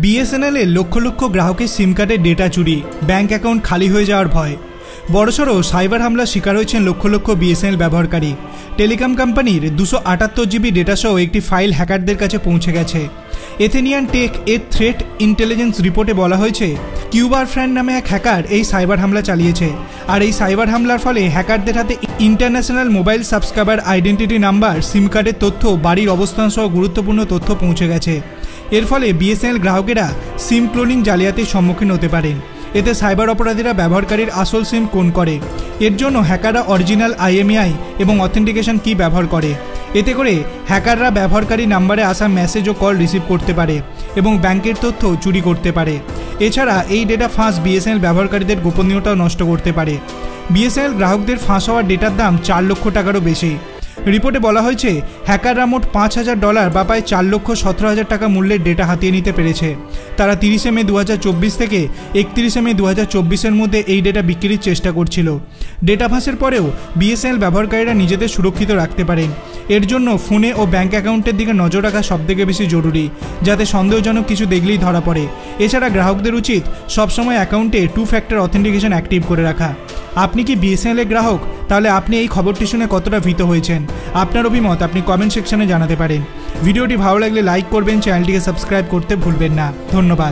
BSNL এর লক্ষ লক্ষ গ্রাহকের সিম কার্ডের ডেটা চুরি, ব্যাংক অ্যাকাউন্ট খালি হয়ে যাওয়ার ভয়। বড়সড় সাইবার হামলার শিকার হয়েছেন লক্ষ লক্ষ বিএসএনএল ব্যবহারকারী। টেলিকম কোম্পানির 278 জিবি ডেটা সহ একটি ফাইল হ্যাকারদের কাছে পৌঁছে গেছে। এথেনিয়ান টেক এর থ্রেট ইন্টেলিজেন্স রিপোর্টে বলা হয়েছে, কিউবার ফ্র্যান্ড নামে এক হ্যাকার এই সাইবার হামলা চালিয়েছে। আর এই সাইবার হামলার ফলে হ্যাকারদের হাতে international mobile subscriber identity number, SIM কার্ডের তথ্য, বাড়ির অবস্থান সহ গুরুত্বপূর্ণ তথ্য পৌঁছে গেছে। এর ফলে বিএসএনএল গ্রাহকেরা সিম ক্লোনিং জালিয়াতির সম্মুখীন হতে পারেন। এতে সাইবার অপরাধীরা ব্যবহারকারীর আসল সিম ক্লোন করে। এর জন্য হ্যাকাররা অরিজিনাল আইএমইআই এবং অথেন্টিকেশন কি ব্যবহার করে। এতে করে হ্যাকাররা ব্যবহারকারী নাম্বারে আসা মেসেজ ও কল রিসিভ করতে পারে এবং ব্যাংকের তথ্য চুরি করতে পারে। এছাড়া এই ডেটা ফাঁস বিএসএনএল ব্যবহারকারীদের গোপনীয়তাও নষ্ট করতে পারে। বিএসএনএল গ্রাহকদের ফাঁস হওয়ার ডেটার দাম 4 লক্ষ টাকারও বেশি। রিপোর্টে বলা হয়েছে, হ্যাকাররা মোট $5,000 বা প্রায় 4,17,000 টাকা মূল্যের ডেটা হাতিয়ে নিতে পেরেছে। তারা 30 মে 2024 থেকে 31 মে 2024-এর মধ্যে এই ডেটা বিক্রির চেষ্টা করছিল। ডেটা ফাঁসের পরেও বিএসএনএল ব্যবহারকারীরা নিজেদের সুরক্ষিত রাখতে পারেন। এর জন্য ফোনে ও ব্যাংক অ্যাকাউন্টের দিকে নজর রাখা সবথেকে বেশি জরুরি, যাতে সন্দেহজনক কিছু দেখলেই ধরা পড়ে। এছাড়া গ্রাহকদের উচিত সবসময় অ্যাকাউন্টে 2 ফ্যাক্টর অথেন্টিকেশন অ্যাক্টিভ করে রাখা। আপনি কি বিএসএনএল এর গ্রাহক? তাহলে আপনি এই খবরটি শুনে কতটা ভীত হয়েছেন? আপনার অভিমত আপনি কমেন্ট সেকশনে জানাতে পারেন। ভিডিওটি ভালো লাগলে লাইক করবেন, চ্যানেলটিকে সাবস্ক্রাইব করতে ভুলবেন না। ধন্যবাদ।